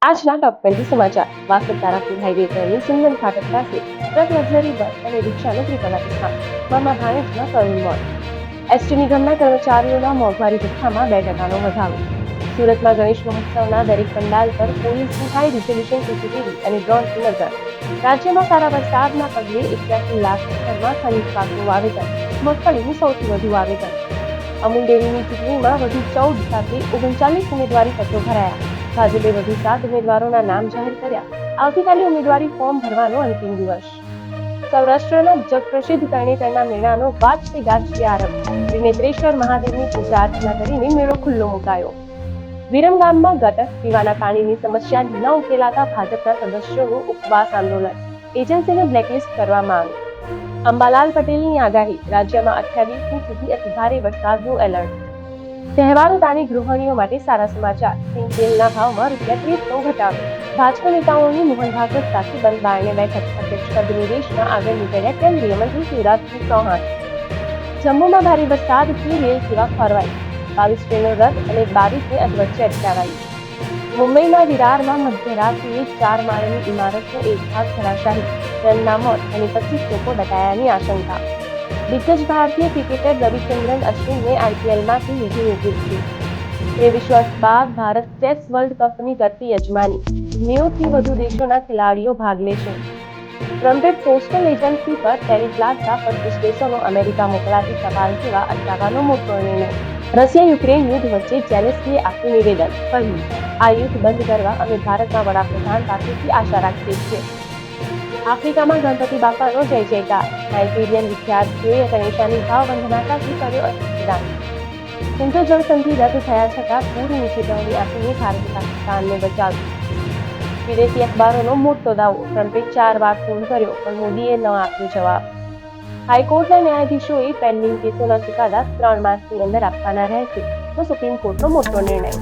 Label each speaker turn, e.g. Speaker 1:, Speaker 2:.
Speaker 1: આજના ટોપ 20 સમાચાર. વાસદ તારાપુર હાઈવે પરની સિંગલ ફાટક પાસે ટ્રક લક્ઝરી બસ અને રિક્ષાનો ત્રિપલ અકસ્માત. મામા ભાણેજમાં કરુણ મોત. એસટી નિગમના કર્મચારીઓના મોંઘવારી ભથ્થામાં 2% વધારો. સુરતમાં ગણેશ મહોત્સવના દરેક પંડાલ પર પોલીસની હાઈ રિઝોલ્યુશન સીસીટીવી અને ડ્રોનથી નજર. રાજ્યમાં સારા વરસાદના પગલે 81 લાખ હેક્ટરમાં ખરીફ પાકનું વાવેતર. મગફળીનું સૌથી વધુ વાવેતર. અમૂલ ડેરીની ચૂંટણીમાં વધુ 14 સાથે 39 ઉમેદવારી પત્રો ભરાયા. ભાજપે વધુ 7 ઉમેદવારોના નામ જાહેર કર્યા. આવતીકાલે ઉમેદવારી ફોર્મ ભરવાનો અંતિમ દિવસ. સૌરાષ્ટ્રના જગપ્રસિદ્ધ તરણેતરના મેળાનો વાજતે ગાજતે આરંભ. ત્રિનેત્રેશ્વર મહાદેવની પૂજા અર્ચના કરીને મેળો ખુલ્લો મુકાયો. વિરમગામમાં ગટર પીવાના પાણીની સમસ્યા ન ઉકેલાતા ભાજપના સદસ્યોનું ઉપવાસ આંદોલન. એજન્સીને બ્લેકલિસ્ટ કરવા માંગ. અંબાલાલ પટેલની આગાહી. રાજ્યમાં 28મી સુધી અતિભારે વરસાદનું એલર્ટ. તહેવારો તારીખ ગૃહિણીઓ માટે સારા સમાચાર. તેલના ભાવમાં ₹30નો ઘટાડો. ભાજપ નેતાઓની મોહન ભાગવત સાથે બંધ બારણે બેઠક. અધ્યક્ષ પદ નિવેશમાં આગળ નીકળ્યા કેન્દ્રીય મંત્રી શિવરાજસિંહ ચૌહાણ. જમ્મુમાં ભારે વરસાદથી રેલ સેવા ખોરવાઈ. 22 ટ્રેનો રદ અને 22ને અધવચ્ચે અટકાવાઈ. મુંબઈના વિરારમાં મધ્યરાત્રિએ 4 માળની ઇમારતનો એક ભાગ ધરાશાયી. જણના મોત અને 25 લોકો દટાયાની આશંકા. દિગ્ગજ ભારતીય ક્રિકેટર રવિચંદ્રન અશ્વિનને આઈપીએલમાંથી લીધી નિવૃત્તિ. 23 વર્ષ બાદ ભારત ચેસ વર્લ્ડ કપની કરતી યજમાની. 90થી વધુ દેશોના ખેલાડીઓ ભાગ લેશે. ટ્રમ્પે પોસ્ટલ એજન્સી પર ટેરિફ લાદતા 25 દેશોનો અમેરિકા મોકલાતી ટપાલ સેવા અટકાવવાનો મોટો નિર્ણય. રશિયા યુક્રેન યુદ્ધ વચ્ચે ઝેલેન્સ્કીએ આપ્યું નિવેદન. કહ્યું, આ યુદ્ધ બંધ કરવા અમે ભારતના વડાપ્રધાન પાસેથી આશા રાખીએ છીએ. આફ્રિકામાં ગણપતિ બાપાનો જય જયકાર. નાઇજીરિયન વિદ્યાર્થીઓએ ગણેશાની ભાવવંદના સાથે કર્યો અસ્તિદાન. સિંધુ જળસંધિ રદ થયા છતાં પૂરની ચેતવણી આપીને ભારતે પાકિસ્તાનને બચાવ્યું. વિદેશી અખબારોનો મોટો દાવો. ટ્રમ્પે 4 વાર ફોન કર્યો પણ મોદીએ ન આપ્યો જવાબ. હાઈકોર્ટના ન્યાયાધીશોએ પેન્ડિંગ કેસોના ચુકાદા 3 માસની અંદર આપવાના રહેશે તો સુપ્રીમ કોર્ટનો મોટો નિર્ણય.